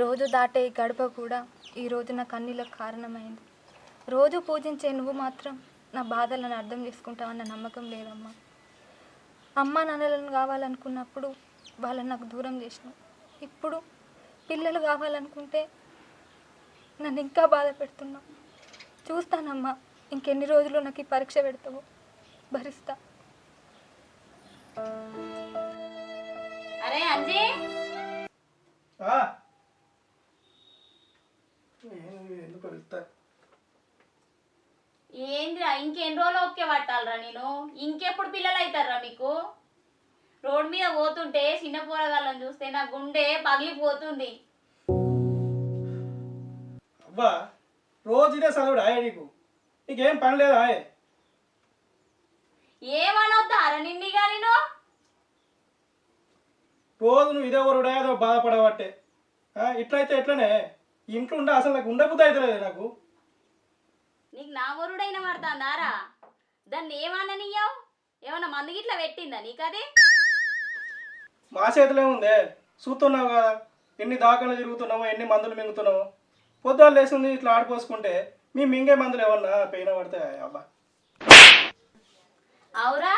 రోజు దాటే ఈ గడప కూడా ఈరోజు నా కన్నీళ్ళకు కారణమైంది. రోజు పూజించే నువ్వు మాత్రం నా బాధలను అర్థం చేసుకుంటావన్న నమ్మకం లేదమ్మా. అమ్మ నాన్నలను కావాలనుకున్నప్పుడు వాళ్ళని నాకు దూరం చేసినావు. ఇప్పుడు పిల్లలు కావాలనుకుంటే నన్ను ఇంకా బాధ పెడుతున్నావు. చూస్తానమ్మా, ఇంకెన్ని రోజులు నాకు ఈ పరీక్ష పెడతావు, భరిస్తా. అరే అంజీ, ఏంద్రా ఇంకెన్ని రోజులు ఒకే పట్టాలరా? నేను ఇంకెప్పుడు పిల్లలు అవుతారా మీకు? రోడ్ మీద పోతుంటే చిన్న పోరగాళ్ళని చూస్తే నా గుండె పగిలిపోతుంది. అబ్బా, రోజు ఇదే చదువుడు ఆయే నీకు? నీకేం పని లేదా? ఏమనొద్దారా నిన్నిగా? నేను రోజు నువ్వు ఇదే ఊరుడా ఏదో బాధపడబట్టే. ఇట్లయితే ఎట్లనే ఇంట్లో ఉండే అసలు నాకు ఉండబుద్ధి అవుతలేదు. నాకు నీకు నా వరుడైన పడతాందారా? దాన్ని ఏమననియ్యావు? ఏమన్నా మందు గిట్లా పెట్టిందా నీకు? అది మా చేతిలో ఉందే, చూస్తున్నావు కదా ఎన్ని దాఖలు తిరుగుతున్నామో, ఎన్ని మందులు మింగుతున్నామో. పొద్దులు లేసింది ఇట్లా ఆడిపోసుకుంటే మీ మింగే మందులు ఏమన్నా పెయిన పడతాయి. అబ్బా అవురా,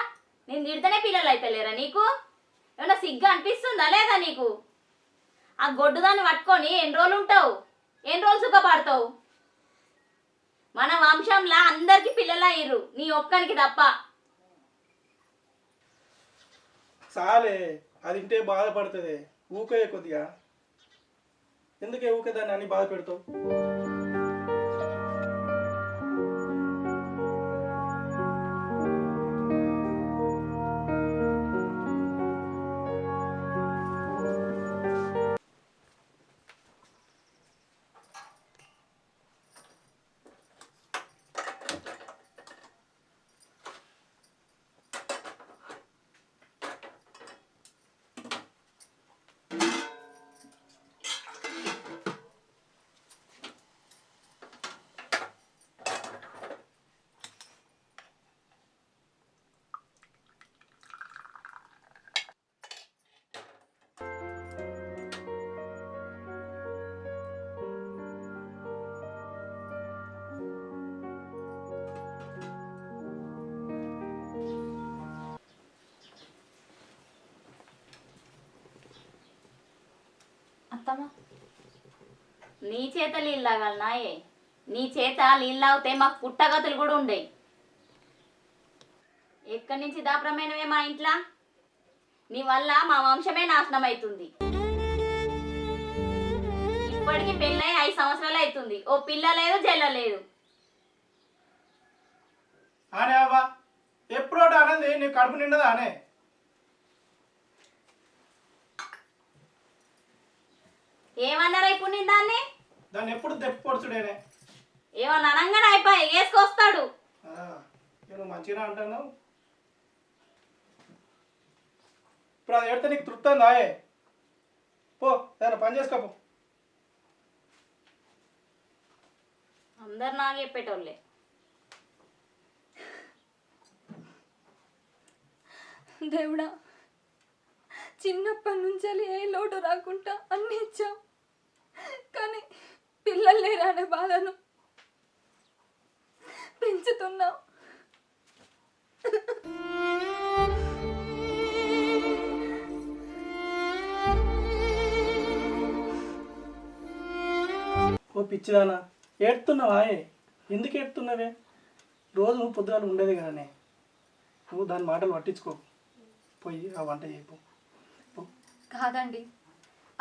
నేను తిడితేనే పిల్లలు అయిపోలేరా నీకు? ఏమన్నా సిగ్గు అనిపిస్తుందా లేదా నీకు? ఆ గొడ్డుదాన్ని పట్టుకొని ఎన్ని రోజులు ఉంటావు? ఎన్ని రోజులు సుఖపడతావు? మన వంశంలో అందరికి పిల్లలు అయ్యారు, నీ ఒక్కనికి తప్ప. చాలే, అది ఇంటే బాధపడుతుంది. ఊకే కొద్దిగా ఎందుకే ఊకే దాన్ని అన్ని బాధ పెడతావు? అత్తమ్మా, నీ చేత నీళ్ళు తాగాలనాయే? నీ చేత నీళ్ళు తాగితే మాకు పుట్టగతులు కూడా ఉండేవి. ఎక్కడి నుంచి దాప్రమైనవే మా ఇంట్లో? నీ వల్ల మా వంశమే నాశనం అవుతుంది. ఇప్పటికి పెళ్ళై 5 సంవత్సరాలు అవుతుంది, ఓ పిల్ల లేదు, జల్ల లేదు. అనే అవ్వా, ఎప్పుడో అనేది నీ కడుపు నిండదా అనే? ఏమన్నారా ఇప్పుడు నేను దాన్ని? దాన్ని ఎప్పుడు తెప్పొడుచుడేనే. ఏమన్నా అనగానే అయిపోయి వేసుకొస్తాడు. నేను మంచిగా అంటాను. ఇప్పుడు అది ఎడితే నీకు తృప్తి అందాయే? పో, దాన్ని పని చేసుకోపో. అందరు నాకు చెప్పేటోళ్ళే. దేవుడా, చిన్నప్పటి నుంచి ఏ లోటు రాకుండా అన్ని ఇచ్చావు, కానీ పిల్లలు లేరా అనే బాధను పెంచుతున్నావు. ఓ పిచ్చిదానా, ఏడుతున్నావా? ఎందుకు ఏడుతున్నావే? రోజు నువ్వు పొద్దుగాలు ఉండేది కానీ నువ్వు దాని మాటలు పట్టించుకో. పోయి ఆ వంట చేయపో. కాదండి,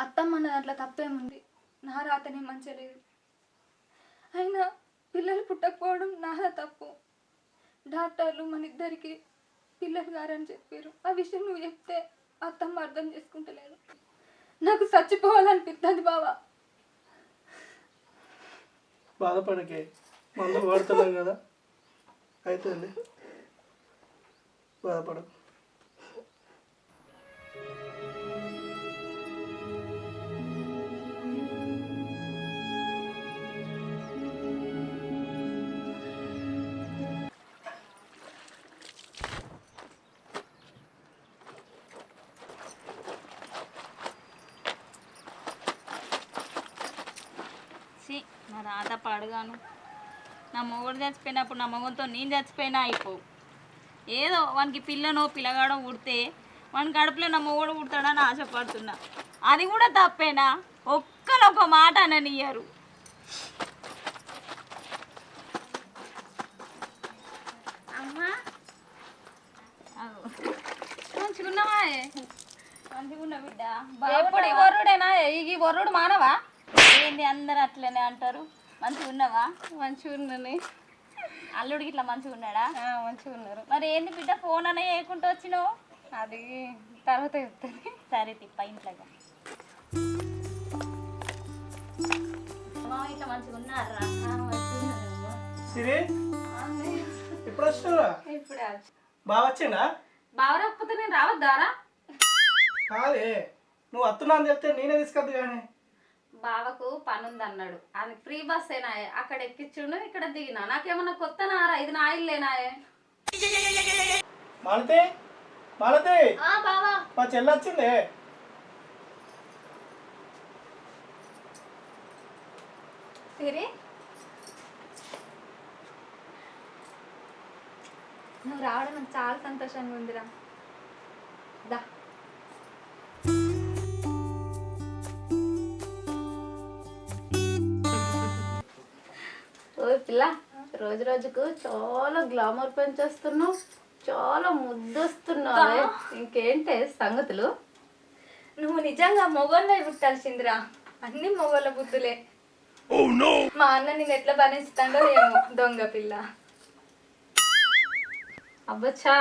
అత్తమ్మ నా దాంట్లో తప్పేముంది? నా రాతనే మంచిగా లేదు. అయినా పిల్లలు పుట్టకపోవడం నాదా తప్పు. డాక్టర్లు మన ఇద్దరికి పిల్లలు గారని చెప్పారు. ఆ విషయం నువ్వు చెప్తే అత్తమ్మ అర్థం చేసుకుంటలేదు. నాకు చచ్చిపోవాలనిపిస్తుంది బావా. బాధపడకే, మందులు వాడుతున్నాం కదా, అయితే బాధపడకు. నా రాత పడగాను. నా మొగుడు చచ్చిపోయినప్పుడు నా మొగుడితో నేను చచ్చిపోయినా అయిపో. ఏదో వానికి పిల్లనో పిల్లగాడో పుడితే వాని గడుపులో నా మొగుడు పుడతాడని ఆశపడుతున్నా. అది కూడా తప్పేనా? ఒక్కనొక్క మాట అననియ్యరు. అమ్మా మంచిగున్నావా? మంచిగున్నా బిడ్డ. ఎప్పుడు ఈ వరుడేనా? ఈ వరుడు మానవా? ఏంది అందరు అట్లనే అంటారు? మంచిగా ఉన్నావా? మంచిగా ఉన్నది. అల్లుడికి ఇట్లా మంచిగా ఉన్నాడా? మంచిగా ఉన్నారు. మరి ఏంది బిడ్డ ఫోన్ అనే వేయకుండా వచ్చినావు? అది తర్వాత చెప్తాను. సరే తిప్ప ఇంట్లోగా. ఇట్లా మంచిగా ఉన్నారా? సిరి ఎప్పుడు వచ్చినావురా? ఇప్పుడే బాగా వచ్చిందా? బాగా రాకపోతే నేను రావద్దారా? కాదే, నువ్వు వస్తున్నా అని చెప్తే నేనే తీసుకొద్దు కానీ. బావకు పని ఉంది అన్నాడు. అది ఫ్రీ బస్ ఏనాయే, అక్కడ ఎక్కించుండు, ఇక్కడ దిగినా. నాకేమన్నా కొత్త నారా? ఇది నా ఇల్లేనాయే. మాలతి మాలతి, బావా మా చెల్లి వచ్చిందే. సిరి, నువ్వు రావడం నాకు చాలా సంతోషంగా ఉందిరా. దా. ఓ పిల్ల, రోజు రోజుకు చాలా గ్లామర్ పెంచేస్తున్నావు, చాలా ముద్దొస్తున్నావు. ఇంకేంటే సంగతులు? నువ్వు నిజంగా మొగోళ్ళై పుట్టాల్సిందిరా. అన్ని మొగోళ్ళ బుద్ధులే. మా అన్న నేను ఎట్లా భరిస్తాడో ఏమో, దొంగ పిల్ల. అబ్బచ్చా,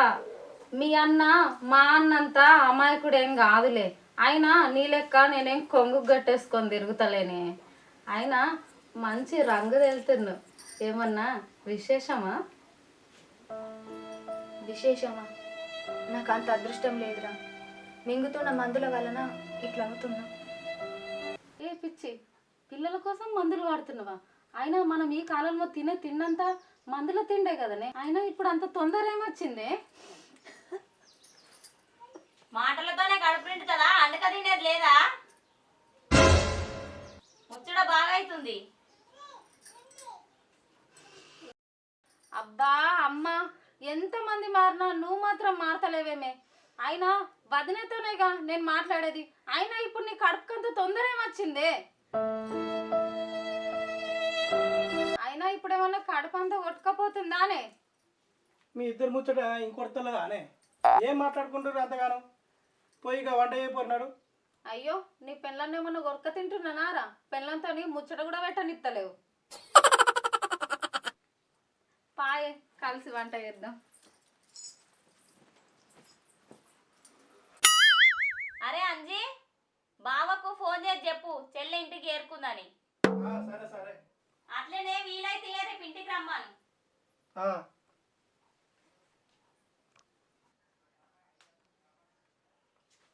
మీ అన్న మా అన్నంతా అమాయకుడేం కాదులే. అయినా నీ లెక్క నేనేం కొంగు గట్టేసుకొని తిరుగుతలేనే. అయినా మంచి రంగు వెళ్తున్నావు. ఏమన్నా విశేషమా? విశేషమా? నాకు అంత అదృష్టం లేదురా. మింగుతున్న మందుల వలన ఇట్లా అవుతున్నా. ఏ పిచ్చి, పిల్లల కోసం మందులు వాడుతున్నావా? అయినా మనం ఈ కాలంలో తినే తిండంతా మందుల తిండే కదనే. అయినా ఇప్పుడు అంత తొందర ఏమొచ్చింది? మాటలతోనే కడుపు నిండుతుందా? అండక తినేది లేదా? ముచ్చట బాగా అవుతుంది. అబ్బా అమ్మ, ఎంతమంది మారినా నువ్వు మాత్రం మారతలేవేమే. అయినా వదినతోనేగా నేను మాట్లాడేది. అయినా ఇప్పుడు నీ కడుపుకంత తొందర ఏమొచ్చిందే? అయినా ఇప్పుడు ఏమన్నా కడుపు అంతా కొట్టుకపోతుందానే? మీ ఇద్దరు ముచ్చట ఇంకొడతలేదా అనే? ఏం మాట్లాడుకుంటారు అంతగానో? పోయి ఇక వంట అయిపోయినాడు. అయ్యో, నీ పెళ్ళాన్ని ఏమన్నా గొరక తింటున్నానారా? పెళ్ళంతో నీ ముచ్చట కూడా పెట్టనిత్తలేవు. పాయే, కలిసి వంట చేద్దాం. అరే అంజీ, బావకు ఫోన్ చేసి చెప్పు చెల్లె ఇంటికి ఏరుకుందని. సరే సరే. అట్లనే వీలైతే రేపు ఇంటికి రమ్మను.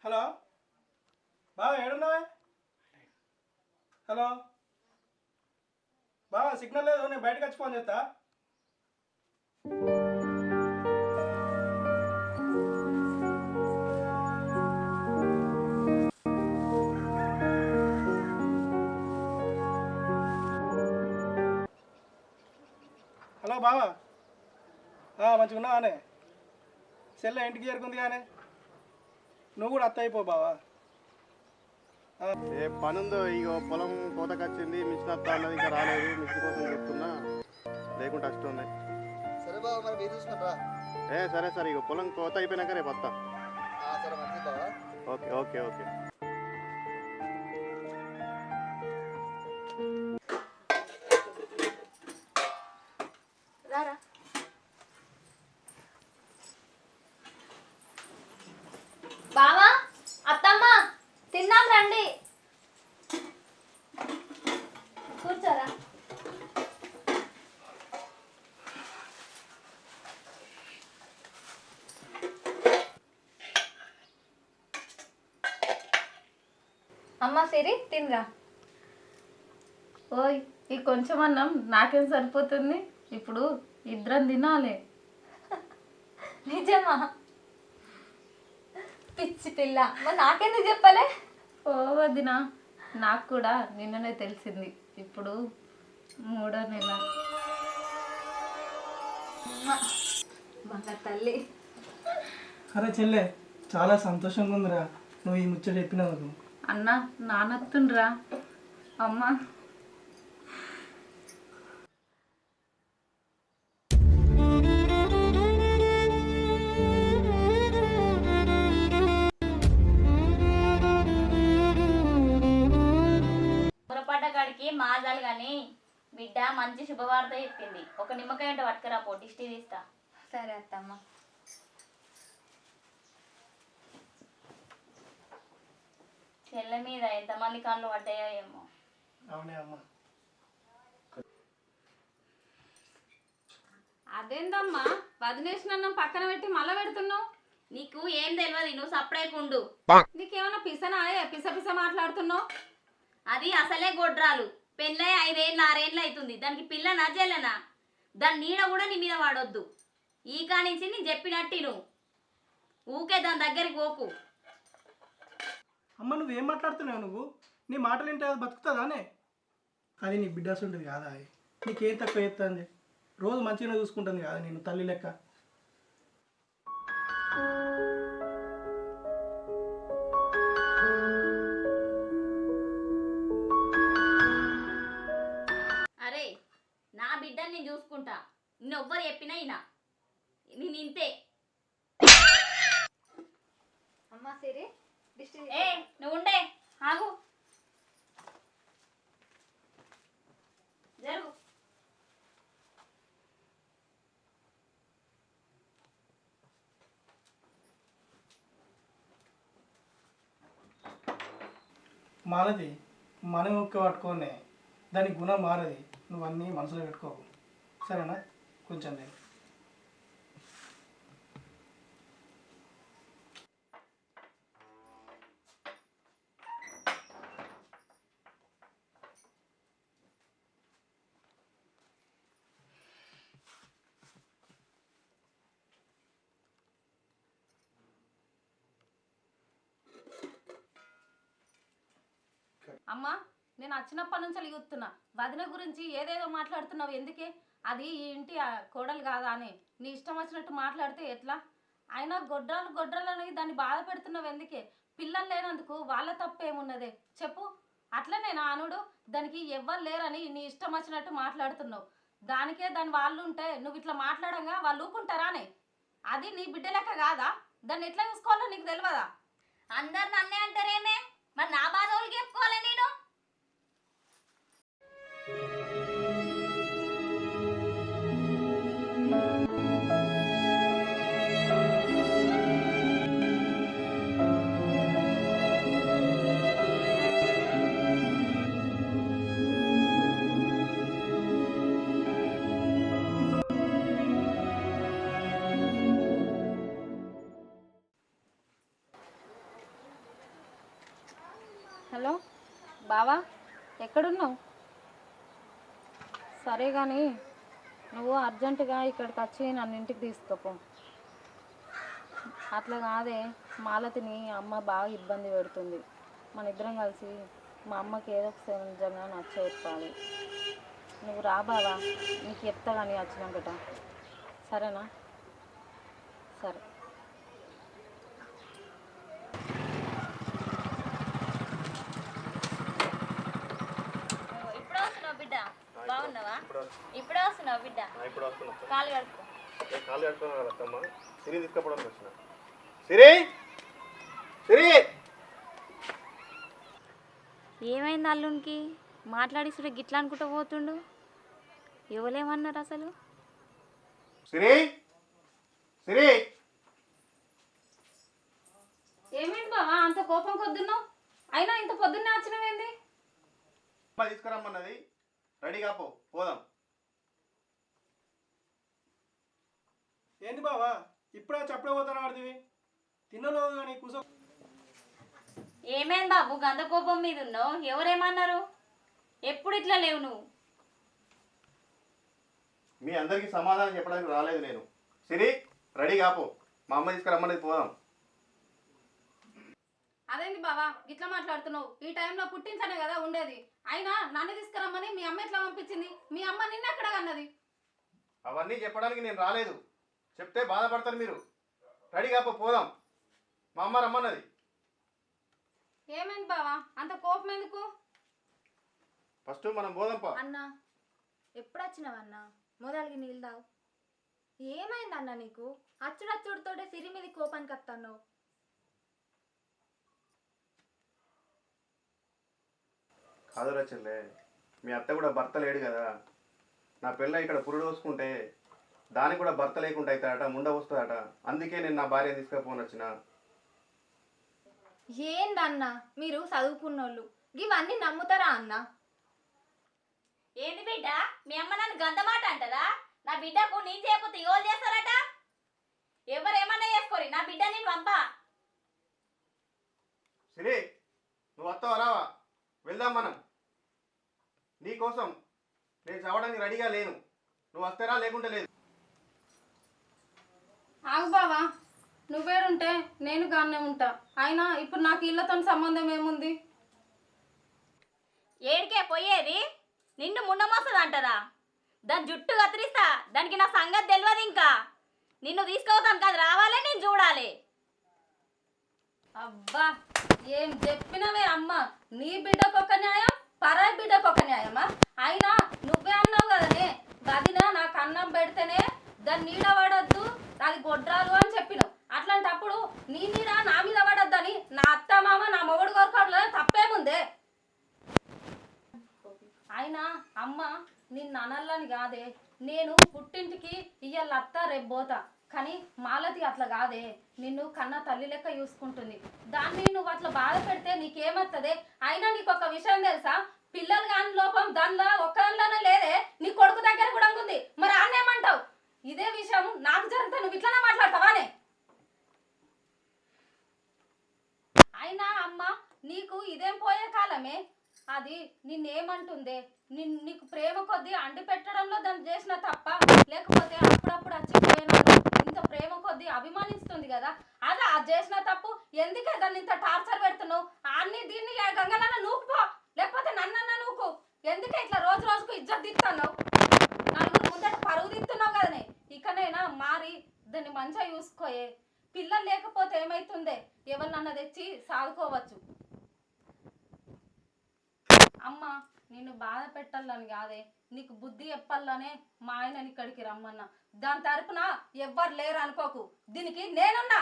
హలో బావా, ఏడున్నావే? హలో బావా, సిగ్నల్ లేదు, నేను బయటకు వచ్చి ఫోన్ చేస్తా. హలో బావా, మంచిగా ఉన్నావానే? సెల్ల ఇంటికి చేరుకుంది కానీ నువ్వు కూడా అత్త అయిపో బావా. ఏ పని ఉందో? ఇక పొలం కోతకు వచ్చింది, మిషన్ వస్తా అన్నది, ఇంకా రాలేదు. మిషన్ కోసం చెప్తున్నా, లేకుంటే అష్టం ఉన్నాయి. సరే బాబా, మరి మీరు చూసుకుంటారా? సరే సరే, ఇక పొలం కోత అయిపోయినాక రేపు వస్తా. సరే మంచిది బాబా. Okay okay okay. రారా. బావా, అత్తమ్మ, తిందాం రండి. కూర్చోరా. అమ్మ సిరి, తినరా. ఓయ్, ఈ కొంచెం అన్నం నాకేం సరిపోతుంది? ఇప్పుడు ఇద్దరం తినాలి. నిజమా? పిచ్చి పిల్ల, మరి నాకెందుకు చెప్పలే? ఓ వదినా, నాకు కూడా నిన్ననే తెలిసింది. ఇప్పుడు 3వ నెల. మన తల్లి. అరే చెల్లె, చాలా సంతోషంగా ఉందిరా నువ్వు ఈ ముచ్చట చెప్పినందుకు. అన్న నానత్తుండ్రా. అమ్మ పొరపడ్డ కాడికి మాజాలు కానీ బిడ్డ మంచి శుభవార్త చెప్పింది. ఒక నిమ్మకాయ అంటే పట్టుకురా పో, దిష్టి తీస్తా. సరే అత్తమ్మ. చెల్లె మీద ఎంతమంది కళ్ళు పడ్డాయో ఏమో. అవునే అమ్మ. అదేందమ్మా వదిలేసిన పక్కన పెట్టి మళ్ళా పెడుతున్నావు? నీకు ఏం తెలియదు, నువ్వు సప్పుడేకుండు. నీకేమన్నా పిసనాయే పిస పిస మాట్లాడుతున్నావు? అది అసలే గొడ్రాలు. పెళ్ళై 5 ఏళ్ళు 6 ఏళ్ళు అవుతుంది. దానికి పిల్లనా చెల్లెనా? దాని నీడ కూడా నీ మీద వాడొద్దు. ఈ కానించి నేను చెప్పినట్టు నువ్వు ఊకే దాని దగ్గరికి పోకు. అమ్మ నువ్వేం మాట్లాడుతున్నావు? నువ్వు నీ మాటలు ఏంటి? అది బతుకుతుందానే? అది నీ బిడ్డాస్ ఉంటుంది కాదా? అది నీకేం తక్కువ చేస్తుంది? రోజు మంచిగా చూసుకుంటుంది కదా నేను తల్లి లెక్క. అరే నా బిడ్డని నేను చూసుకుంటా. నిన్నెవ్వరు చెప్పినా అయినా నేను ఇంతే. అమ్మ సిరి దిష్టి ఏ నువ్వు ఉండే, ఆగు, జరుగు. మారది మనం ఒక్క పట్టుకోనే, దాని గుణం మారది. నువ్వు అన్నీ మనసులో పెట్టుకోవు, సరేనా? కొంచెం లేదు. అమ్మా నేను వచ్చినప్పటి నుంచి అలిగుతున్నా, వదిన గురించి ఏదేదో మాట్లాడుతున్నావు ఎందుకే? అది ఈ ఇంటి కోడలు కాదా అని నీ ఇష్టం వచ్చినట్టు మాట్లాడితే ఎట్లా? అయినా గొడ్రాలు గొడ్రాలు అనేది దాన్ని బాధ పెడుతున్నావు ఎందుకే? పిల్లలు లేనందుకు వాళ్ళ తప్పేమున్నదే చెప్పు? అట్లనే నా అనుడు దానికి ఎవ్వరు లేరని నీ ఇష్టం వచ్చినట్టు మాట్లాడుతున్నావు. దానికే దాని వాళ్ళు ఉంటే నువ్వు ఇట్లా మాట్లాడంగా వాళ్ళు ఊకుంటారానే? అది నీ బిడ్డ లెక్క కాదా? దాన్ని ఎట్లా చూసుకోవాలో నీకు తెలియదా? అందరు నన్నే అంటారేమే, మరి నా బాధ వాళ్ళకి చెప్పుకోవాలి నేను. హలో బావా, ఎక్కడున్నావు? సరే కానీ నువ్వు అర్జెంటుగా ఇక్కడికి వచ్చి నన్ను ఇంటికి తీసుకుపో. అట్లా కాదే, మాలతిని అమ్మ బాగా ఇబ్బంది పెడుతుంది. మన ఇద్దరం కలిసి మా అమ్మకి ఏదో ఒక నిజంగా నచ్చ చెప్పాలి. నువ్వు రా బావా, నీకు చెప్తా కానీ వచ్చినాకట, సరేనా? సరే. ఇప్పుడే వస్తున్నావు బిడ్డ? బాగున్నావా? ఇప్పుడే వస్తున్నావు బిడ్డ? ఇప్పుడు వస్తున్నా. కాలు కడుక్కో. కాళ్ళు కట్టుకున్నా అత్తమ్మ. సిరి తీసుకపోవడానికి వచ్చిన. సిరి సిరి ఏమైంది అల్లునికి? మాట్లాడిస్తుడే గిట్లా అనుకుంటూ పోతుండు. ఎవలేమన్నారు అసలు? సిరి సిరి ఏమైంది బావా అంత కోపం కొద్దున్నావు? అయినా ఇంత పొద్దున్నే వచ్చినవేంది? తీసుకురమ్మన్నది, రెడీగా పోదాం. ఏంది బావా ఇప్పుడే చప్పుడే పోతాను ఆడుతుంది? తిన్నలేదు కానీ కూసో. ఏమైంది బాబు గంధ కోపం మీద ఉన్నావు? ఎవరేమన్నారు? ఎప్పుడు ఇట్లా లేవు నువ్వు. మీ అందరికీ సమాధానం చెప్పడానికి రాలేదు నేను. సిరి రెడీగా మా అమ్మ తీసుకురమ్మన్నది, పోదాం. అదేంటి బావా ఇట్లా మాట్లాడుతున్నావు? ఈ టైంలో పుట్టించనే కదా ఉండేది. అయినా నన్ను తీసుకురమ్మని మీ అమ్మ ఎట్లా పంపించింది? మీ అమ్మ నిన్న ఎక్కడ కన్నది? అవన్నీ చెప్పడానికి నేను రాలేదు. చెప్తే బాధపడతారు మీరు. రెడీగా పోదాం. మా అమ్మ రమ్మన్నది. ఏమైంది బావా అంత కోపం ఎందుకు? ఫస్ట్ మనం పోదాంపా. అన్నా ఎప్పుడు వచ్చినావన్నా? మొదలకి నీళ్ళు తావు. ఏమైందన్నా నీకు? అచ్చుడచ్చుడితోటే సిరి మీద కోపానికి వస్తాను. కాదురా చెల్లె, మీ అత్త కూడా భర్త లేడు కదా. నా పిల్ల ఇక్కడ పురుడు పోసుకుంటే దానికి కూడా భర్త లేకుండా అవుతాడట, ముండ వస్తుందట. అందుకే నేను నా భార్య తీసుకుపోను వచ్చిన. ఏందన్నా మీరు చదువుకున్నోళ్ళు ఇవన్నీ నమ్ముతారా అన్న? ఏంది బిడ్డ, మీ అమ్మ నన్ను గందమాట అంటదా? నా బిడ్డకు నేను చేయకపోతే ఎవరు చేస్తారట? ఎవరేమన్నా చేసుకోరి, నా బిడ్డ నేను పంపా. సిరి, నువ్వు వస్తావా రావా? వెళ్దాం మనం. నీకోసం నేను చదవడానికి రెడీగా లేను. నువ్వు వస్తారా లేకుంటే లేదు. ఆగు బావా, నువ్వేడుంటే నేను గానే ఉంటా. అయినా ఇప్పుడు నాకు ఇళ్ళతో సంబంధం ఏముంది? ఏడికే పోయేది? నిన్ను ముండమోస్తుంది అంటదా? దాని జుట్టు కత్తిరిస్తా, దానికి నా సంగతి తెలియదు. ఇంకా నిన్ను తీసుకోతాను కదా, రావాలే నేను చూడాలి. అబ్బా ఏం చెప్పినవే అమ్మ. నీ బిడ్డకొక న్యాయం, పరాయి బిడ్డకొక న్యాయమా? అయినా నువ్వే అన్నావు కదనే, గదిన నాకు అన్నం పెడితేనే దాన్ని నీడ పడద్దు, అది గొడ్రాలు అని చెప్పినావు. అట్లాంటప్పుడు నీ నీడ నా మీద పడద్దని నా అత్త మామ నా మొగుడు కోరుకోవడంలో తప్పేముందే? అయినా అమ్మ నిన్ను అనల్లని కాదే, నేను పుట్టింటికి ఇయ్యాల అత్త రేపు పోతా. కానీ మాలతి అట్లా కాదే, నిన్ను కన్న తల్లి లెక్క చూసుకుంటుంది. దాన్ని నువ్వు అట్లా బాధ పెడితే నీకేమవుతుంది? అయినా నీకు ఒక విషయం తెలుసా? పిల్లలు కాని లోపం దానిలో ఒక్కదానిలోనే లేదే, నీ కొడుకు దగ్గర కూడా ఉంది. మరి ఆన్నేమంటావు? ఇదే విషయం నాకు జరిగితే నువ్వు ఇట్లనే మాట్లాడతావానే? అయినా అమ్మ నీకు ఇదేం పోయే కాలమే. అది నిన్నేమంటుందే? నీకు ప్రేమ కొద్దీ అండి పెట్టడంలో దాన్ని చేసిన తప్ప, లేకపోతే అప్పుడప్పుడు వచ్చిపోయినాను ఇంత ప్రేమ కొద్దీ అభిమానిస్తుంది కదా, అదా అది చేసిన తప్పు. ఎందుకే దాన్ని ఇంత టార్చర్ పెడుతున్నావు? అన్ని దీన్ని గంగలన్న నూకుపో, లేకపోతే నన్నన్న నూకు. ఎందుకే ఇట్లా రోజు రోజుకు ఇజ్జత్ దిస్తున్నావు? నలుగురు ముందట పరుగు దిస్తున్నావు కదనే. ఇకనైనా మారి దాన్ని మంచిగా చూసుకోయే. పిల్లలు లేకపోతే ఏమైతుందే? ఎవరినన్నా తెచ్చి సాదుకోవచ్చు. అమ్మ నిన్ను బాధ పెట్టాలని కాదే, నీకు బుద్ధి చెప్పాలనే మా ఆయనని ఇక్కడికి రమ్మన్నా. దాని తరపున ఎవ్వరు లేరు అనుకోకు, దీనికి నేనున్నా.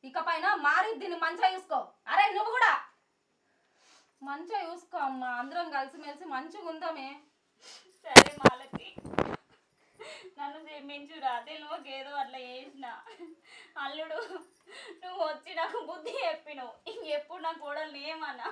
ఇకపైన మారి దీన్ని మంచిగా చూసుకో. అరే నువ్వు కూడా మంచిగా చూసుకో అమ్మ. అందరం కలిసిమెలిసి మంచిగా ఉందామే. సరే మాలతి, నన్ను క్షమించురా. తెలియకేదో అట్లా చేసిన. అల్లుడు నువ్వు వచ్చి నాకు బుద్ధి చెప్పినావు. ఇంకెప్పుడు నా కోడల్ని ఏమన్నా.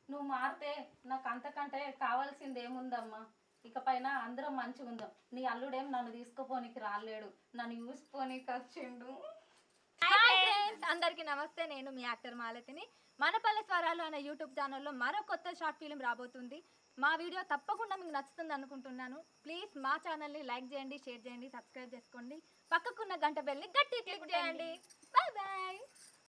నువ్వు మారితే నాకు అంతకంటే కావాల్సింది ఏముందమ్మా? ఇకపైన అందరం మంచిగా ఉందాం. నీ అల్లుడేం నన్ను తీసుకుపోనికి రాలేడు, నన్ను చూసిపోనికి వచ్చిండు. అందరికీ నమస్తే, నేను మీ యాక్టర్ మాలతిని. మనపల్లె స్వరాలు అనే యూట్యూబ్ ఛానల్లో మరో కొత్త షార్ట్ ఫిలిం రాబోతుంది. మా వీడియో తప్పకుండా మీకు నచ్చుతుంది అనుకుంటున్నాను. ప్లీజ్ మా ఛానల్ని లైక్ చేయండి, షేర్ చేయండి, సబ్స్క్రైబ్ చేసుకోండి. పక్కకున్న గంట బెల్ని గట్టి క్లిక్ చేయండి. Bye bye.